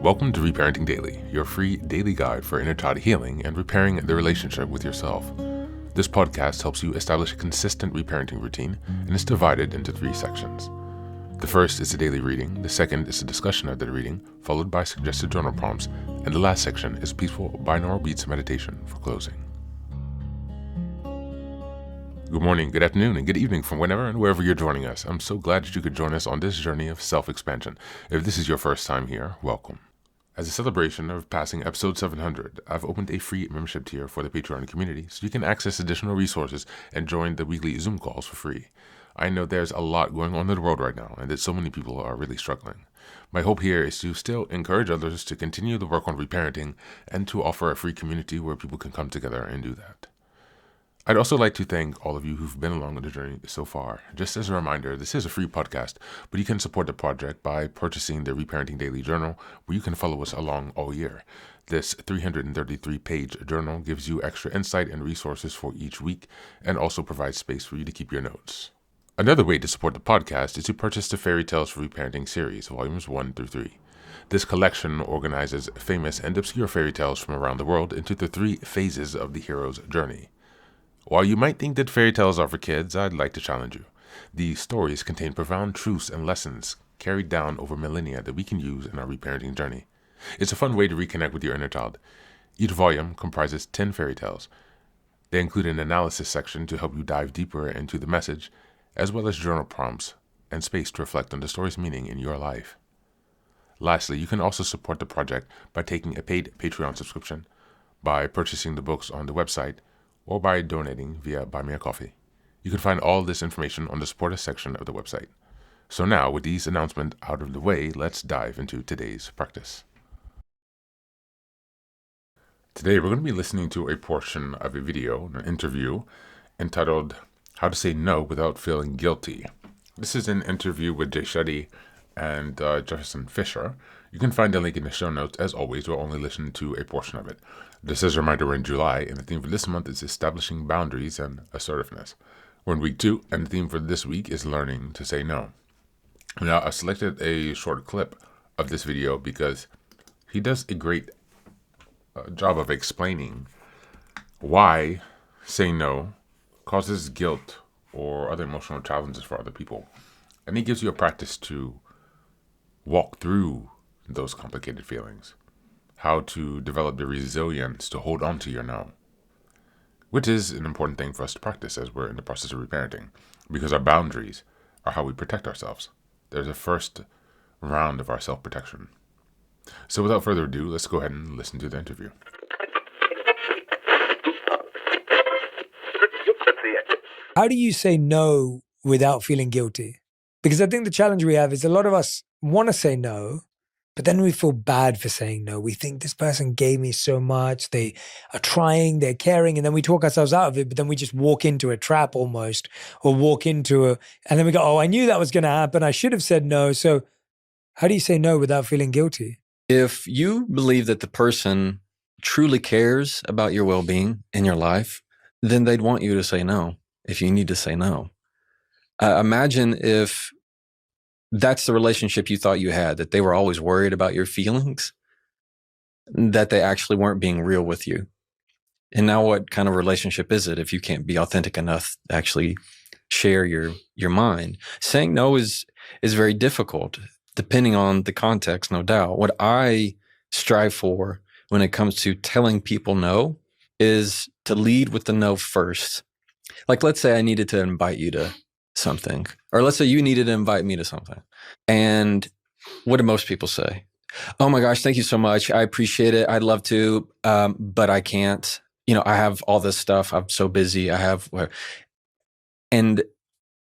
Welcome to Reparenting Daily, your free daily guide for inner child healing and repairing the relationship with yourself. This podcast helps you establish a consistent reparenting routine and is divided into 3 sections. The first is the daily reading, the second is a discussion of the reading, followed by suggested journal prompts, and the last section is peaceful binaural beats meditation for closing. Good morning, good afternoon, and good evening from whenever and wherever you're joining us. I'm so glad that you could join us on this journey of self-expansion. If this is your first time here, welcome. As a celebration of passing episode 700, I've opened a free membership tier for the Patreon community so you can access additional resources and join the weekly Zoom calls for free. I know there's a lot going on in the world right now and that so many people are really struggling. My hope here is to still encourage others to continue the work on reparenting and to offer a free community where people can come together and do that. I'd also like to thank all of you who've been along on the journey so far. Just as a reminder, this is a free podcast, but you can support the project by purchasing the Reparenting Daily Journal, where you can follow us along all year. This 333-page journal gives you extra insight and resources for each week, and also provides space for you to keep your notes. Another way to support the podcast is to purchase the Fairy Tales for Reparenting series, volumes 1 through 3. This collection organizes famous and obscure fairy tales from around the world into the 3 phases of the hero's journey. While you might think that fairy tales are for kids, I'd like to challenge you. These stories contain profound truths and lessons carried down over millennia that we can use in our reparenting journey. It's a fun way to reconnect with your inner child. Each volume comprises 10 fairy tales. They include an analysis section to help you dive deeper into the message, as well as journal prompts and space to reflect on the story's meaning in your life. Lastly, you can also support the project by taking a paid Patreon subscription, by purchasing the books on the website, or by donating via Buy Me a Coffee. You can find all this information on the Support Us section of the website. So now, with these announcements out of the way, let's dive into today's practice. Today, we're going to be listening to a portion of a video, an interview, entitled How to Say No Without Feeling Guilty. This is an interview with Jay Shetty and Jefferson Fisher. You can find the link in the show notes. As always, we'll only listen to a portion of it. This is a reminder we're in July, and the theme for this month is establishing boundaries and assertiveness. We're in week 2, and the theme for this week is learning to say no. Now, I selected a short clip of this video because he does a great job of explaining why saying no causes guilt or other emotional challenges for other people. And he gives you a practice to walk through those complicated feelings, how to develop the resilience to hold on to your no, which is an important thing for us to practice as we're in the process of reparenting, because our boundaries are how we protect ourselves. There's a first round of our self-protection. So without further ado, let's go ahead and listen to the interview. How do you say no without feeling guilty? Because I think the challenge we have is a lot of us want to say no, but then we feel bad for saying no. We think this person gave me so much. They are trying, they're caring, and then we talk ourselves out of it, but then we just walk into a trap almost, or and then we go, oh, I knew that was going to happen. I should have said no. So how do you say no without feeling guilty? If you believe that the person truly cares about your well-being in your life, then they'd want you to say no if you need to say no. Imagine if that's the relationship you thought you had, that they were always worried about your feelings, that they actually weren't being real with you. And now what kind of relationship is it if you can't be authentic enough to actually share your mind? Saying no is very difficult, depending on the context, no doubt. What I strive for when it comes to telling people no is to lead with the no first. Like, let's say I needed to invite you to something, or let's say you needed to invite me to something. And what do most people say? Oh my gosh, thank you so much. I appreciate it. I'd love to, but I can't. I have all this stuff. I'm so busy. And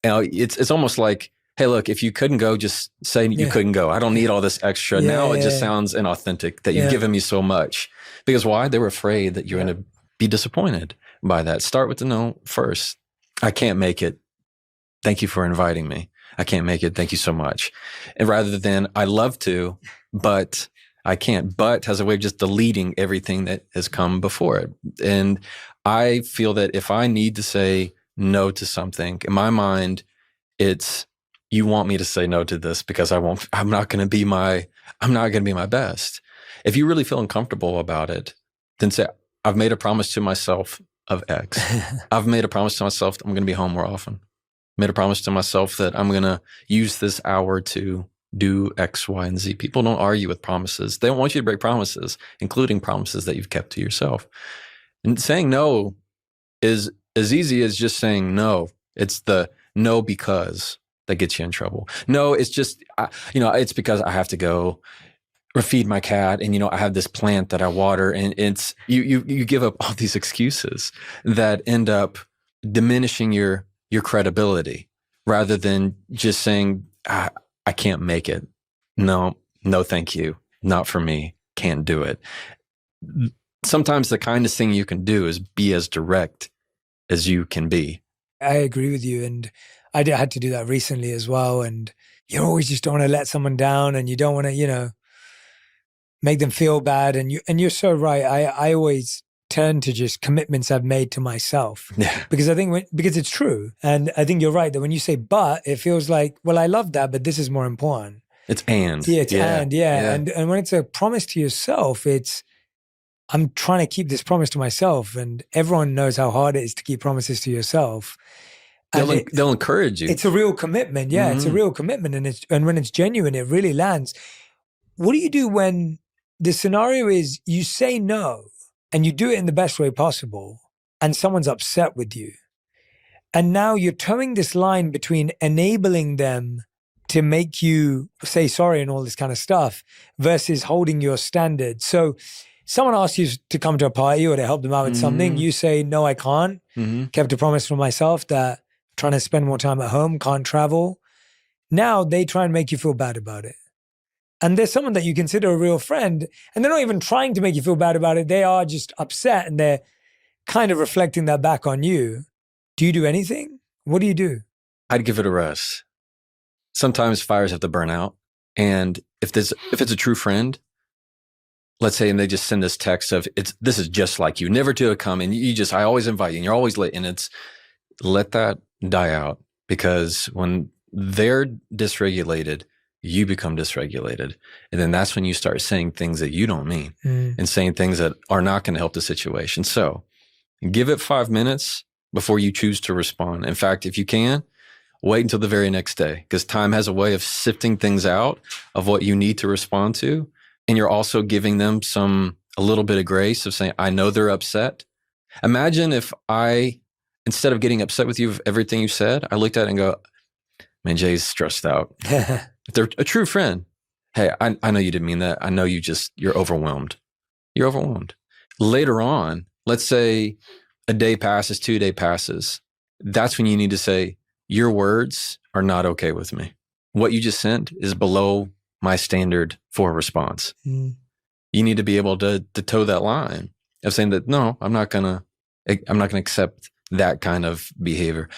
it's almost like, hey, look, if you couldn't go, just say you couldn't go. I don't need all this extra. It just sounds inauthentic that you've given me so much. Because why? They were afraid that you're going to be disappointed by that. Start with the no first. I can't make it. Thank you for inviting me. I can't make it. Thank you so much. And rather than I love to, but I can't. But has a way of just deleting everything that has come before it. And I feel that if I need to say no to something, in my mind, it's you want me to say no to this because I'm not going to be my I'm not going to be my best. If you really feel uncomfortable about it, then say, I've made a promise to myself of X. I've made a promise to myself that I'm going to be home more often. Made a promise to myself that I'm going to use this hour to do X, Y, and Z. People don't argue with promises. They don't want you to break promises, including promises that you've kept to yourself. And saying no is as easy as just saying no. It's the no because that gets you in trouble. No, it's just, it's because I have to go feed my cat, and I have this plant that I water, and it's you give up all these excuses that end up diminishing your credibility, rather than just saying, I can't make it. No, thank you. Not for me. Can't do it. Sometimes the kindest thing you can do is be as direct as you can be. I agree with you. And I had to do that recently as well. And you always just don't want to let someone down, and you don't want to, make them feel bad. And you're so right. I always turn to just commitments I've made to myself. Yeah. Because I think because it's true. And I think you're right that when you say but, it feels like, well, I love that, but this is more important. It's and. Yeah, it's yeah. and, yeah. And when it's a promise to yourself, I'm trying to keep this promise to myself. And everyone knows how hard it is to keep promises to yourself. They'll encourage you. It's a real commitment. Yeah, It's a real commitment. And when it's genuine, it really lands. What do you do when the scenario is you say no and you do it in the best way possible, and someone's upset with you? And now you're towing this line between enabling them to make you say sorry and all this kind of stuff versus holding your standard. So someone asks you to come to a party or to help them out with something. You say, no, I can't. Kept a promise for myself that I'm trying to spend more time at home, can't travel. Now they try and make you feel bad about it. And there's someone that you consider a real friend, and they're not even trying to make you feel bad about it. They are just upset, and they're kind of reflecting that back on you. Do you do anything? What do you do? I'd give it a rest. Sometimes fires have to burn out. And if it's a true friend, let's say, and they just send this text of, this is just like you, never to come, and I always invite you, and you're always late, and let that die out, because when they're dysregulated, you become dysregulated. And then that's when you start saying things that you don't mean and saying things that are not going to help the situation. So give it 5 minutes before you choose to respond. In fact, if you can, wait until the very next day, because time has a way of sifting things out of what you need to respond to. And you're also giving them a little bit of grace of saying, I know they're upset. Imagine if instead of getting upset with you of everything you said, I looked at it and go, man, Jay's stressed out. If they're a true friend, hey, I know you didn't mean that. I know you're overwhelmed. You're overwhelmed. Later on, let's say a day passes, 2 days passes. That's when you need to say, your words are not okay with me. What you just sent is below my standard for a response. You need to be able to toe that line of saying that, no, I'm not gonna accept that kind of behavior.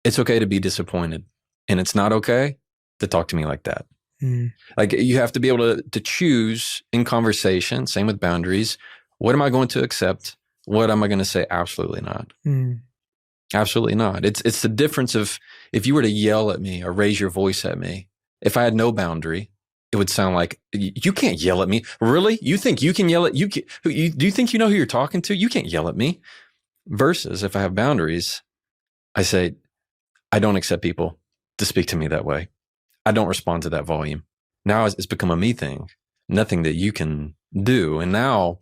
It's okay to be disappointed, and it's not okay to talk to me like that. Like, you have to be able to choose in conversation, same with boundaries. What am I going to accept? What am I going to say? Absolutely not. Absolutely not. It's the difference of if you were to yell at me or raise your voice at me. If I had no boundary, it would sound like, you can't yell at me. Really? You think you can yell at you? Do you think you know who you're talking to? You can't yell at me. Versus if I have boundaries, I say, I don't accept people to speak to me that way. I don't respond to that volume. Now it's become a me thing, nothing that you can do. And now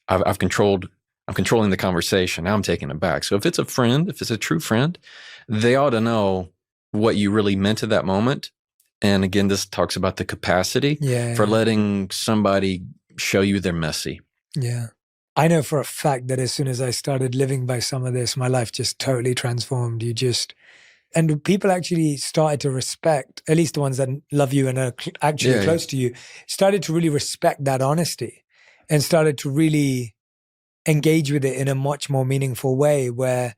I'm controlling the conversation. Now I'm taking it back. So if it's a friend, if it's a true friend, they ought to know what you really meant at that moment. And again, this talks about the capacity for letting somebody show you they're messy. Yeah. I know for a fact that as soon as I started living by some of this, my life just totally transformed. And people actually started to respect, at least the ones that love you and are actually close to you, started to really respect that honesty and started to really engage with it in a much more meaningful way, where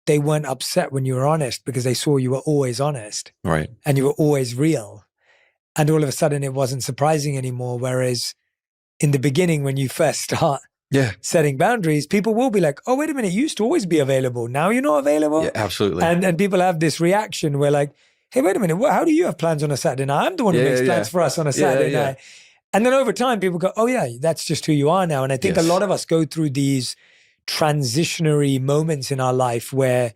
they weren't upset when you were honest because they saw you were always honest. Right. And you were always real. And all of a sudden it wasn't surprising anymore. Whereas in the beginning, when you first start setting boundaries, people will be like, oh, wait a minute, you used to always be available. Now you're not available? Yeah, absolutely. And people have this reaction where like, hey, wait a minute, how do you have plans on a Saturday night? I'm the one who makes plans for us on a Saturday night. And then over time, people go, oh yeah, that's just who you are now. And I think a Yes. lot of us go through these transitionary moments in our life where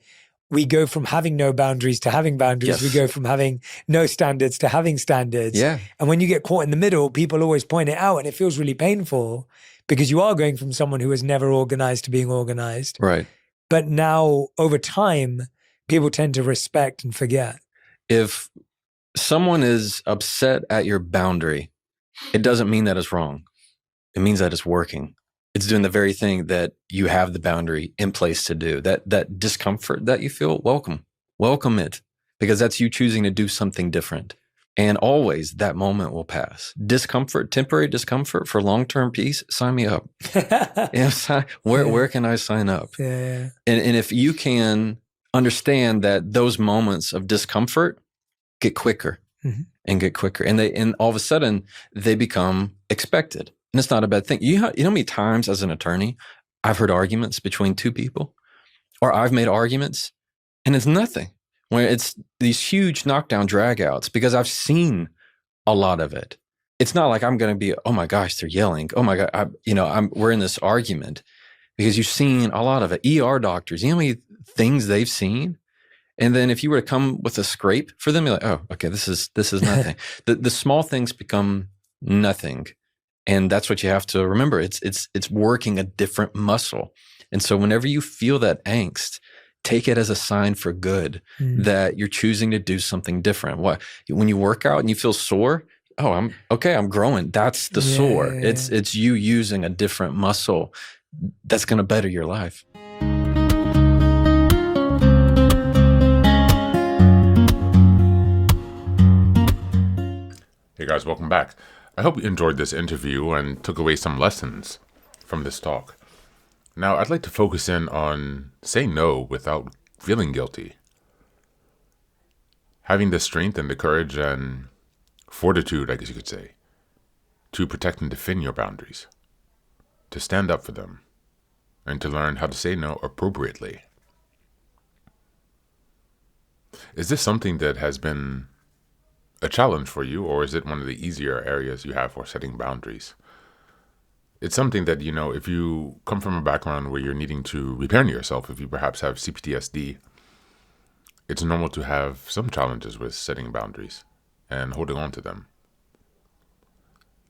we go from having no boundaries to having boundaries. Yes. We go from having no standards to having standards. Yeah. And when you get caught in the middle, people always point it out and it feels really painful because you are going from someone who was never organized to being organized. Right. But now over time, people tend to respect and forget. If someone is upset at your boundary, it doesn't mean that it's wrong. It means that it's working. It's doing the very thing that you have the boundary in place to do. That discomfort that you feel, welcome it, because that's you choosing to do something different. And always that moment will pass. Discomfort, temporary discomfort for long-term peace, sign me up. Where can I sign up? Yeah. And if you can understand that those moments of discomfort get quicker and get quicker, and all of a sudden they become expected. And it's not a bad thing. You know how many times as an attorney, I've heard arguments between two people, or I've made arguments, and it's nothing. When it's these huge knockdown dragouts, because I've seen a lot of it. It's not like I'm going to be, oh my gosh, they're yelling. Oh my God, we're in this argument, because you've seen a lot of it. ER doctors, you know how many things they've seen? And then if you were to come with a scrape for them, you're like, oh, okay, this is nothing. The small things become nothing. And that's what you have to remember. It's working a different muscle. And so whenever you feel that angst, take it as a sign for good that you're choosing to do something different. When you work out and you feel sore, I'm growing. That's the sore. It's you using a different muscle that's going to better your life. Hey guys, welcome back. I hope you enjoyed this interview and took away some lessons from this talk. Now, I'd like to focus in on saying no without feeling guilty. Having the strength and the courage and fortitude, I guess you could say, to protect and defend your boundaries, to stand up for them, and to learn how to say no appropriately. Is this something that has been a challenge for you, or is it one of the easier areas you have for setting boundaries? It's something that, if you come from a background where you're needing to reparent yourself, if you perhaps have CPTSD, it's normal to have some challenges with setting boundaries and holding on to them.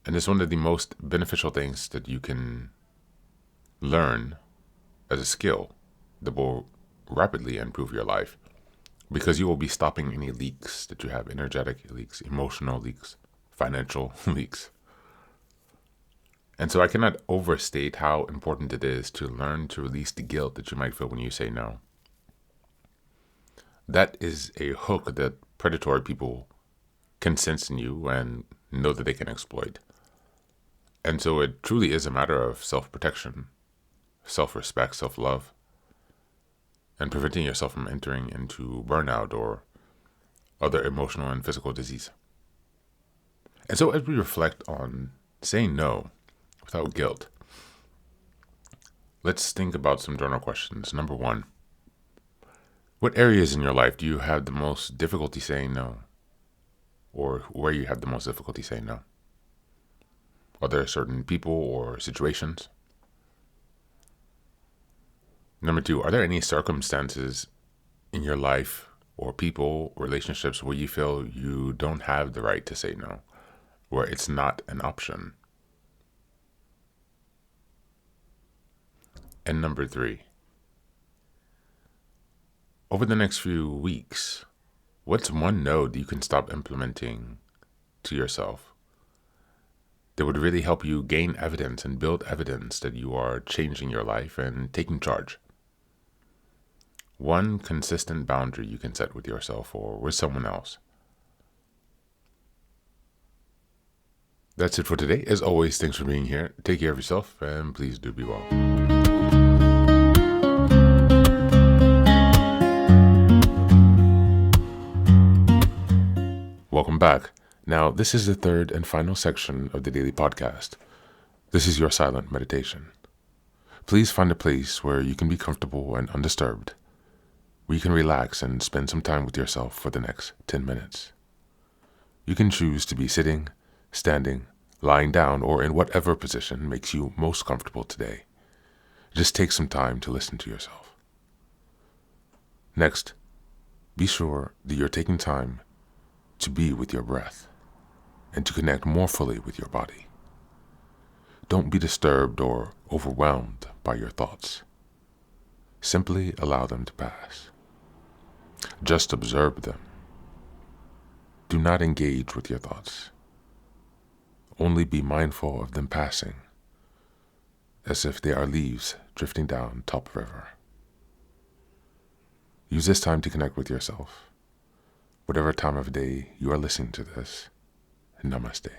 And it's one of the most beneficial things that you can learn as a skill that will rapidly improve your life, because you will be stopping any leaks that you have, energetic leaks, emotional leaks, financial leaks. And so I cannot overstate how important it is to learn to release the guilt that you might feel when you say no. That is a hook that predatory people can sense in you and know that they can exploit. And so it truly is a matter of self-protection, self-respect, self-love, and preventing yourself from entering into burnout or other emotional and physical disease. And so as we reflect on saying no without guilt, let's think about some journal questions. Number 1, what areas in your life do you have the most difficulty saying no? Or where you have the most difficulty saying no? Are there certain people or situations? Number 2, are there any circumstances in your life or people, relationships where you feel you don't have the right to say no, where it's not an option? And number 3, over the next few weeks, what's one no that you can stop implementing to yourself that would really help you gain evidence and build evidence that you are changing your life and taking charge? One consistent boundary you can set with yourself or with someone else. That's it for today. As always, thanks for being here. Take care of yourself and please do be well. Welcome back. Now, this is the third and final section of the daily podcast. This is your silent meditation. Please find a place where you can be comfortable and undisturbed, where you can relax and spend some time with yourself for the next 10 minutes. You can choose to be sitting, standing, lying down, or in whatever position makes you most comfortable today. Just take some time to listen to yourself. Next, be sure that you're taking time to be with your breath and to connect more fully with your body. Don't be disturbed or overwhelmed by your thoughts. Simply allow them to pass. Just observe them. Do not engage with your thoughts. Only be mindful of them passing, as if they are leaves drifting down top river. Use this time to connect with yourself, whatever time of day you are listening to this. Namaste.